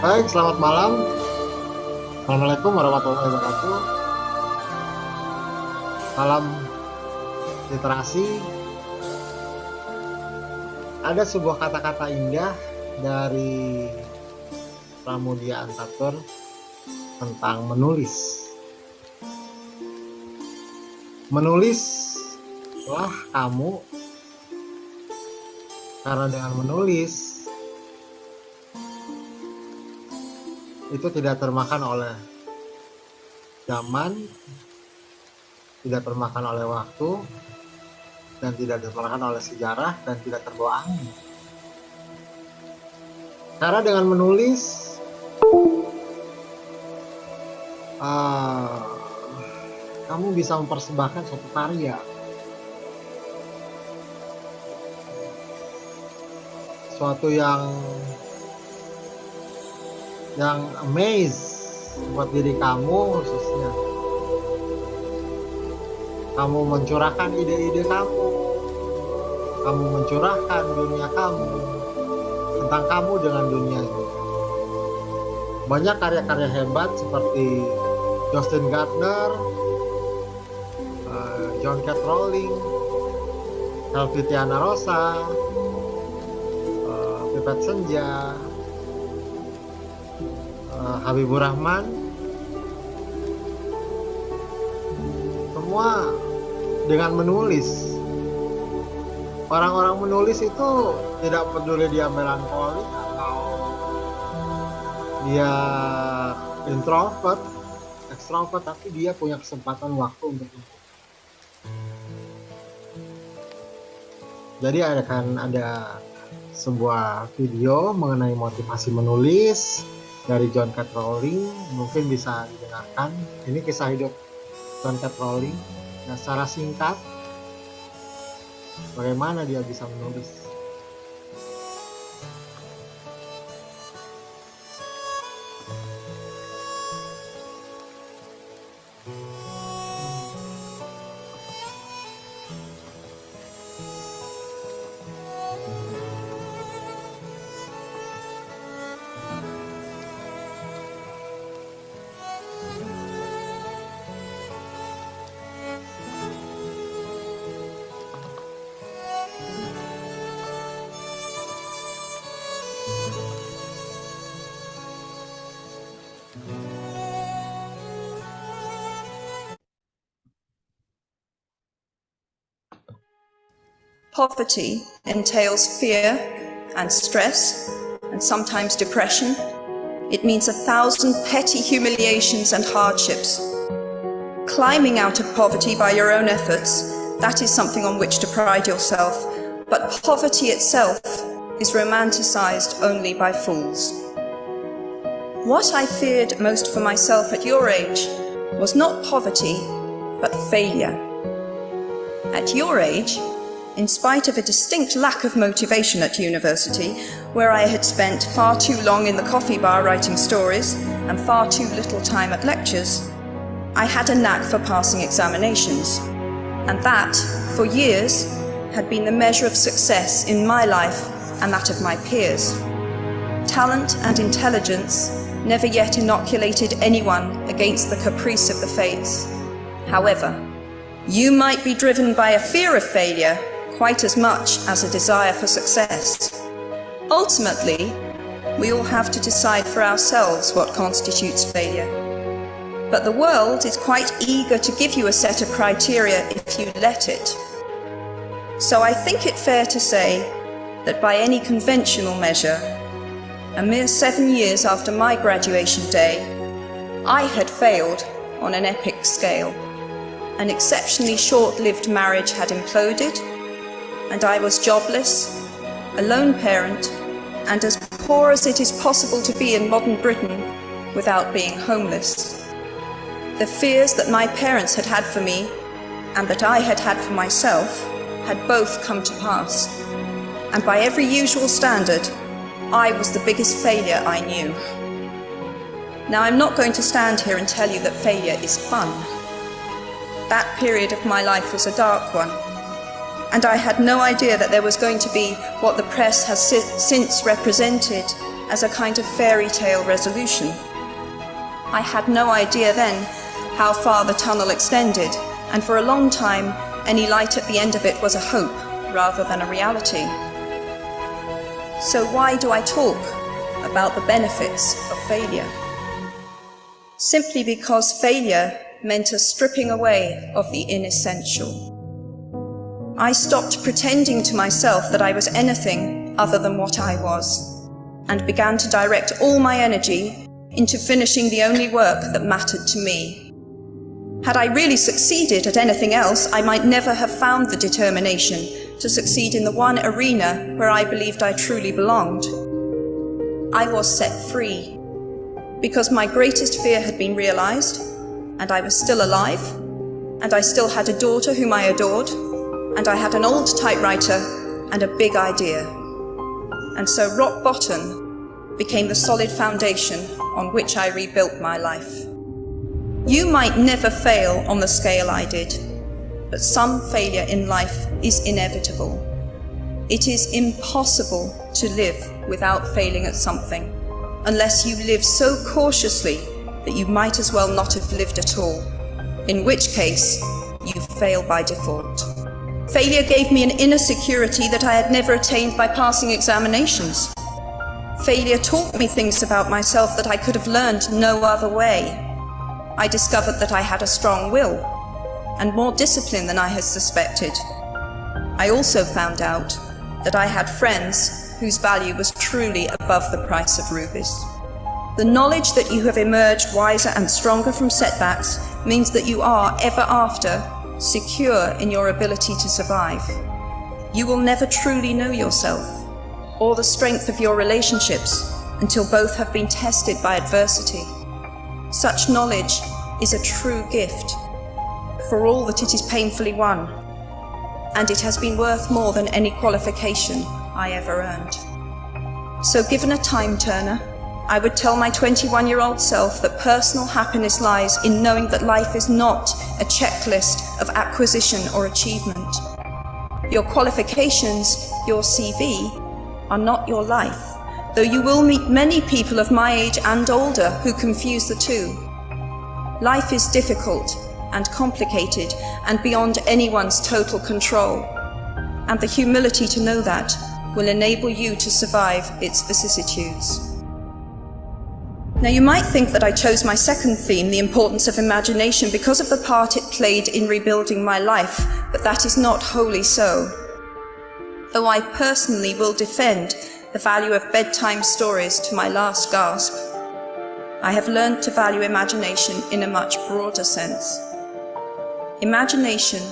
Baik, selamat malam. Assalamualaikum warahmatullahi wabarakatuh. Salam literasi. Ada sebuah kata-kata indah dari Pramudia Antatur tentang menulis. Menulislah kamu, karena dengan menulis itu tidak termakan oleh zaman, tidak termakan oleh waktu, dan tidak termakan oleh sejarah, dan tidak terbawa angin. Karena dengan menulis kamu bisa mempersembahkan suatu karya, suatu yang amaze buat diri kamu khususnya. Kamu mencurahkan ide-ide kamu mencurahkan dunia kamu, tentang kamu dengan dunia ini. Banyak karya-karya hebat seperti Justin Gardner, John Cat Rowling, Helvetiana Rosa, Pipet Senja, Habibur Rahman, semua dengan menulis. Orang-orang menulis itu tidak peduli dia melankolik atau dia introvert, extrovert, tapi dia punya kesempatan waktu untuk itu. Jadi ada sebuah video mengenai motivasi menulis dari John Cat Rowling, mungkin bisa didengarkan. Ini kisah hidup John Cat Rowling. Nah, secara singkat, bagaimana dia bisa menulis. Poverty entails fear and stress and sometimes depression. It means 1,000 petty humiliations and hardships. Climbing out of poverty by your own efforts, that is something on which to pride yourself. But poverty itself is romanticized only by fools. What I feared most for myself at your age was not poverty, but failure. At your age, in spite of a distinct lack of motivation at university, where I had spent far too long in the coffee bar writing stories and far too little time at lectures, I had a knack for passing examinations, and that, for years, had been the measure of success in my life and that of my peers. Talent and intelligence never yet inoculated anyone against the caprice of the fates. However, you might be driven by a fear of failure quite as much as a desire for success. Ultimately, we all have to decide for ourselves what constitutes failure. But the world is quite eager to give you a set of criteria if you let it. So I think it fair to say that by any conventional measure, a mere 7 years after my graduation day, I had failed on an epic scale. An exceptionally short-lived marriage had imploded, and I was jobless, a lone parent, and as poor as it is possible to be in modern Britain without being homeless. The fears that my parents had had for me, and that I had had for myself, had both come to pass. And by every usual standard, I was the biggest failure I knew. Now, I'm not going to stand here and tell you that failure is fun. That period of my life was a dark one, and I had no idea that there was going to be what the press has since represented as a kind of fairy tale resolution. I had no idea then how far the tunnel extended, and for a long time, any light at the end of it was a hope rather than a reality. So why do I talk about the benefits of failure? Simply because failure meant a stripping away of the inessential. I stopped pretending to myself that I was anything other than what I was, and began to direct all my energy into finishing the only work that mattered to me. Had I really succeeded at anything else, I might never have found the determination to succeed in the one arena where I believed I truly belonged. I was set free, because my greatest fear had been realized, and I was still alive, and I still had a daughter whom I adored, and I had an old typewriter and a big idea. And so rock bottom became the solid foundation on which I rebuilt my life. You might never fail on the scale I did, but some failure in life is inevitable. It is impossible to live without failing at something, unless you live so cautiously that you might as well not have lived at all, in which case you fail by default. Failure gave me an inner security that I had never attained by passing examinations. Failure taught me things about myself that I could have learned no other way. I discovered that I had a strong will, and more discipline than I had suspected. I also found out that I had friends whose value was truly above the price of rubies. The knowledge that you have emerged wiser and stronger from setbacks means that you are, ever after, secure in your ability to survive. You will never truly know yourself, or the strength of your relationships, until both have been tested by adversity. Such knowledge is a true gift, for all that it is painfully won, and it has been worth more than any qualification I ever earned. So given a time turner, I would tell my 21-year-old self that personal happiness lies in knowing that life is not a checklist of acquisition or achievement. Your qualifications, your CV, are not your life, though you will meet many people of my age and older who confuse the two. Life is difficult and complicated and beyond anyone's total control, and the humility to know that will enable you to survive its vicissitudes. Now, you might think that I chose my second theme, the importance of imagination, because of the part it played in rebuilding my life, but that is not wholly so. Though I personally will defend the value of bedtime stories to my last gasp, I have learned to value imagination in a much broader sense. Imagination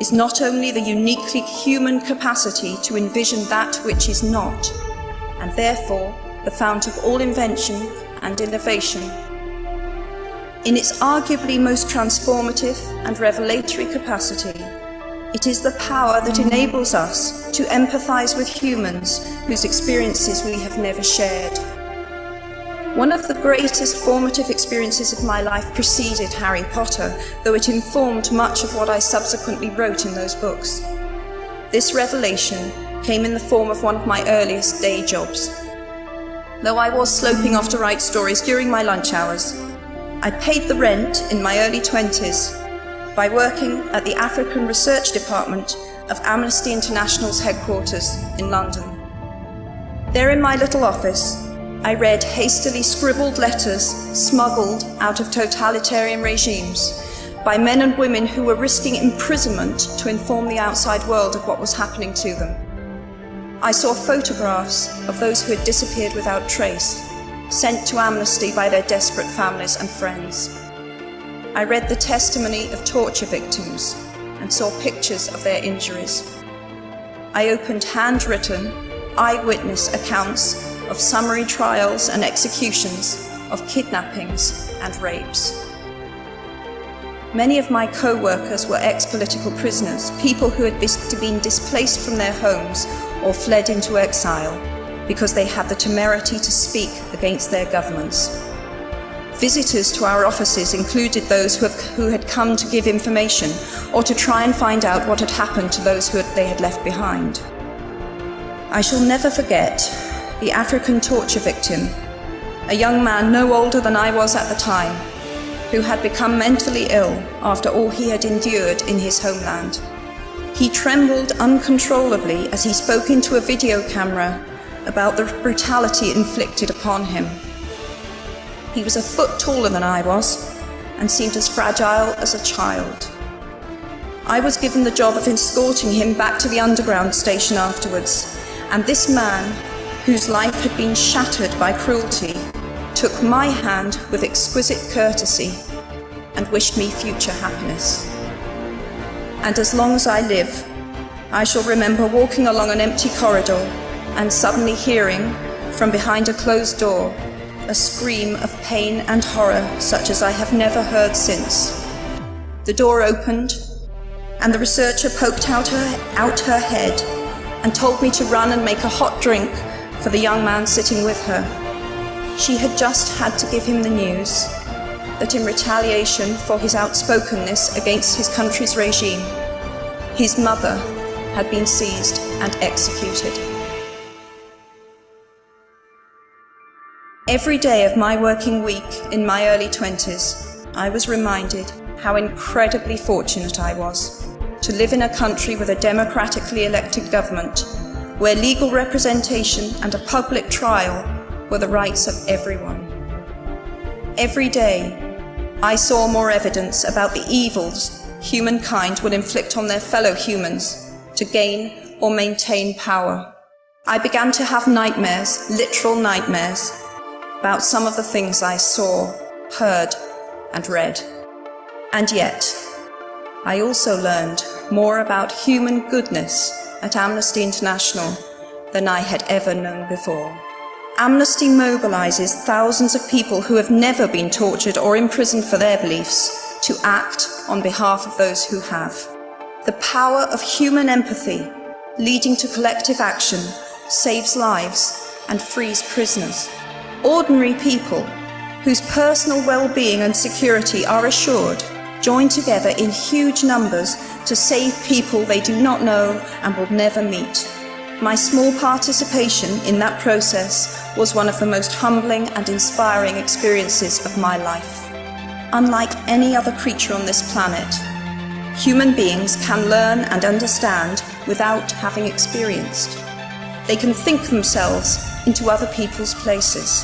is not only the uniquely human capacity to envision that which is not, and therefore the fount of all invention and innovation. In its arguably most transformative and revelatory capacity, it is the power that enables us to empathize with humans whose experiences we have never shared. One of the greatest formative experiences of my life preceded Harry Potter, though it informed much of what I subsequently wrote in those books. This revelation came in the form of one of my earliest day jobs. Though I was sloping off to write stories during my lunch hours, I paid the rent in my early 20s by working at the African Research Department of Amnesty International's headquarters in London. There in my little office, I read hastily scribbled letters smuggled out of totalitarian regimes by men and women who were risking imprisonment to inform the outside world of what was happening to them. I saw photographs of those who had disappeared without trace, sent to Amnesty by their desperate families and friends. I read the testimony of torture victims and saw pictures of their injuries. I opened handwritten, eyewitness accounts of summary trials and executions, of kidnappings and rapes. Many of my co-workers were ex-political prisoners, people who had been displaced from their homes or fled into exile because they had the temerity to speak against their governments. Visitors to our offices included those who had come to give information or to try and find out what had happened to those they had left behind. I shall never forget the African torture victim, a young man no older than I was at the time, who had become mentally ill after all he had endured in his homeland. He trembled uncontrollably as he spoke into a video camera about the brutality inflicted upon him. He was a foot taller than I was and seemed as fragile as a child. I was given the job of escorting him back to the underground station afterwards, and this man, whose life had been shattered by cruelty, took my hand with exquisite courtesy and wished me future happiness. And as long as I live, I shall remember walking along an empty corridor and suddenly hearing, from behind a closed door, a scream of pain and horror such as I have never heard since. The door opened, and the researcher poked out her head and told me to run and make a hot drink for the young man sitting with her. She had just had to give him the news that in retaliation for his outspokenness against his country's regime, his mother had been seized and executed. Every day of my working week in my early 20s, I was reminded how incredibly fortunate I was to live in a country with a democratically elected government, where legal representation and a public trial were the rights of everyone. Every day, I saw more evidence about the evils humankind will inflict on their fellow humans to gain or maintain power. I began to have nightmares, literal nightmares, about some of the things I saw, heard, and read. And yet, I also learned more about human goodness at Amnesty International than I had ever known before. Amnesty mobilizes thousands of people who have never been tortured or imprisoned for their beliefs to act on behalf of those who have. The power of human empathy, leading to collective action, saves lives and frees prisoners. Ordinary people, whose personal well-being and security are assured, join together in huge numbers to save people they do not know and will never meet. My small participation in that process was one of the most humbling and inspiring experiences of my life. Unlike any other creature on this planet, human beings can learn and understand without having experienced. They can think themselves into other people's places.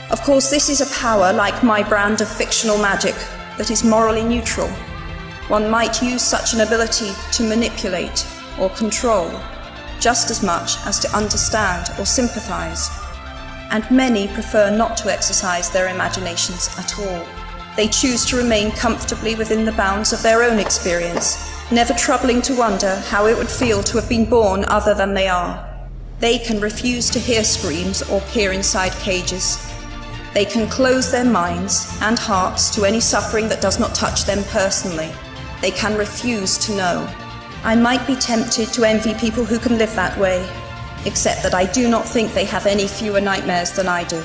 Of course, this is a power like my brand of fictional magic that is morally neutral. One might use such an ability to manipulate or control, just as much as to understand or sympathize. And many prefer not to exercise their imaginations at all. They choose to remain comfortably within the bounds of their own experience, never troubling to wonder how it would feel to have been born other than they are. They can refuse to hear screams or peer inside cages. They can close their minds and hearts to any suffering that does not touch them personally. They can refuse to know. I might be tempted to envy people who can live that way, except that I do not think they have any fewer nightmares than I do.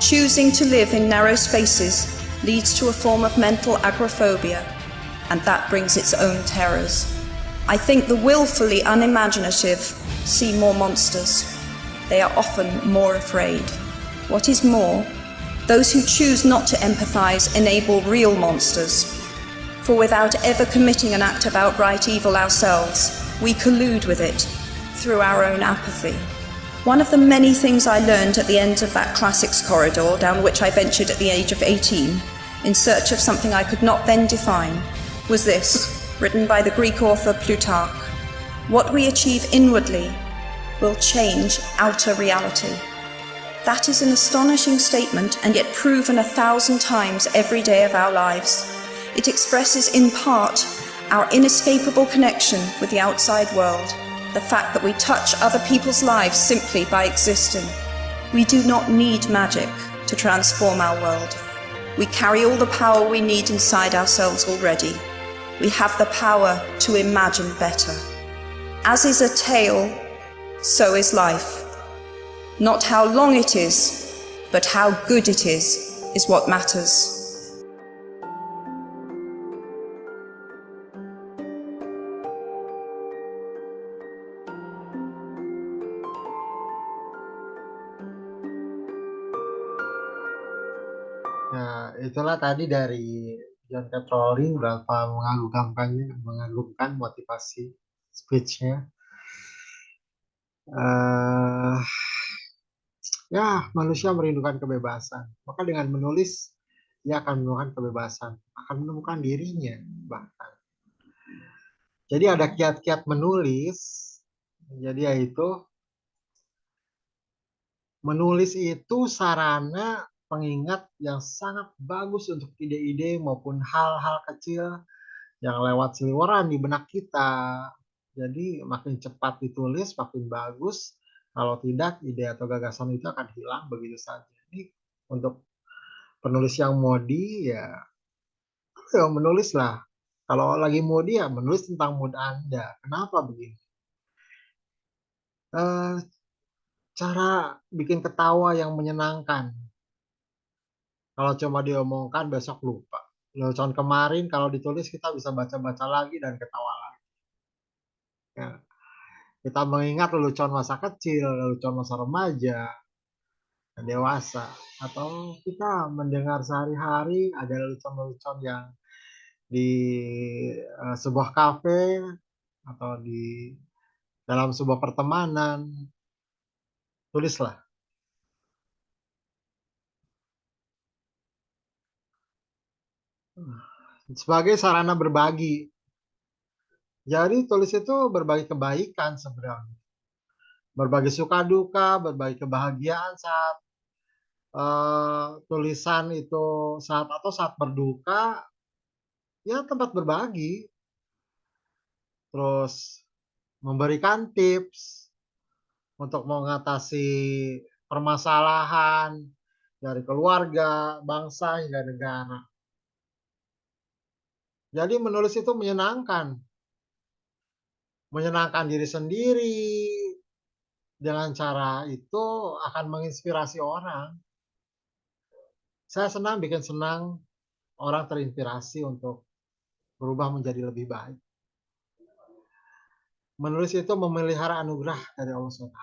Choosing to live in narrow spaces leads to a form of mental agoraphobia, and that brings its own terrors. I think the willfully unimaginative see more monsters. They are often more afraid. What is more, those who choose not to empathize enable real monsters. For without ever committing an act of outright evil ourselves, we collude with it through our own apathy. One of the many things I learned at the end of that classics corridor down which I ventured at the age of 18, in search of something I could not then define, was this, written by the Greek author Plutarch: "What we achieve inwardly will change outer reality." That is an astonishing statement, and yet proven 1,000 times every day of our lives. It expresses in part our inescapable connection with the outside world, the fact that we touch other people's lives simply by existing. We do not need magic to transform our world. We carry all the power we need inside ourselves already. We have the power to imagine better. As is a tale, so is life. Not how long it is, but how good it is what matters. Ya, itulah tadi dari John Catrolling berapa mengagumkan motivasi speech-nya. Eh, ya, manusia merindukan kebebasan. Maka dengan menulis, dia akan menemukan kebebasan, akan menemukan dirinya bahkan. Jadi ada kiat-kiat menulis. Jadi yaitu menulis itu sarana pengingat yang sangat bagus untuk ide-ide maupun hal-hal kecil yang lewat seliweran di benak kita. Jadi makin cepat ditulis, makin bagus. Kalau tidak, ide atau gagasan itu akan hilang begitu saja. Jadi untuk penulis yang modi, ya menulis lah. Kalau lagi modi ya menulis tentang mood Anda. Kenapa begini? Eh, cara bikin ketawa yang menyenangkan. Kalau cuma diomongkan besok lupa. Lelucon kemarin kalau ditulis kita bisa baca-baca lagi dan ketawa lagi. Ya. Kita mengingat lelucon masa kecil, lelucon masa remaja, dan dewasa. Atau kita mendengar sehari-hari ada lelucon-lelucon yang di sebuah kafe atau di dalam sebuah pertemanan. Tulislah. Sebagai sarana berbagi. Jadi tulis itu berbagi kebaikan sebenarnya. Berbagi suka duka, berbagi kebahagiaan saat tulisan itu saat berduka, ya tempat berbagi. Terus memberikan tips untuk mengatasi permasalahan dari keluarga, bangsa hingga negara. Jadi menulis itu menyenangkan, menyenangkan diri sendiri. Dengan cara itu akan menginspirasi orang. Saya senang bikin senang orang terinspirasi untuk berubah menjadi lebih baik. Menulis itu memelihara anugerah dari Allah SWT.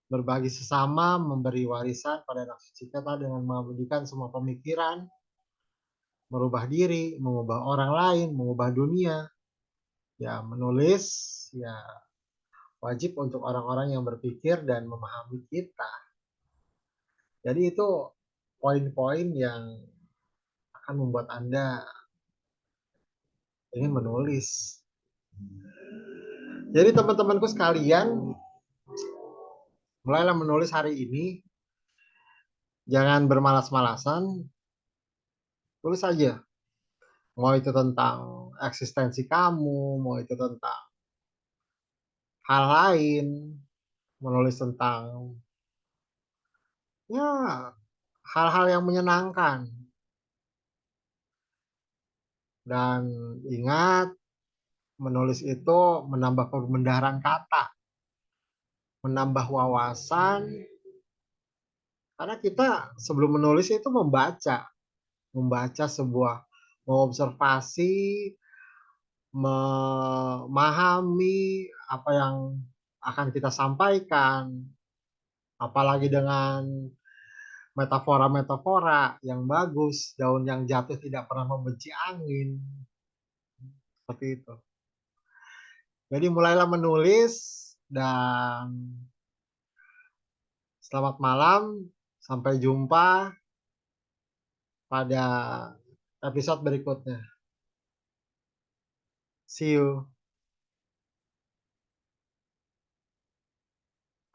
Berbagi sesama, memberi warisan pada anak cucu kita dengan memberikan semua pemikiran, merubah diri, mengubah orang lain, mengubah dunia. Ya, menulis ya wajib untuk orang-orang yang berpikir dan memahami kita. Jadi itu poin-poin yang akan membuat Anda ingin menulis. Jadi teman-temanku sekalian, mulailah menulis hari ini. Jangan bermalas-malasan, tulis saja. Mau itu tentang eksistensi kamu, mau itu tentang hal lain, menulis tentang ya hal-hal yang menyenangkan. Dan ingat, menulis itu menambah perbendaharaan kata, menambah wawasan, karena kita sebelum menulis itu membaca sebuah, mengobservasi, memahami apa yang akan kita sampaikan, apalagi dengan metafora-metafora yang bagus, daun yang jatuh tidak pernah membenci angin, seperti itu. Jadi mulailah menulis dan selamat malam, sampai jumpa pada episode berikutnya. See you.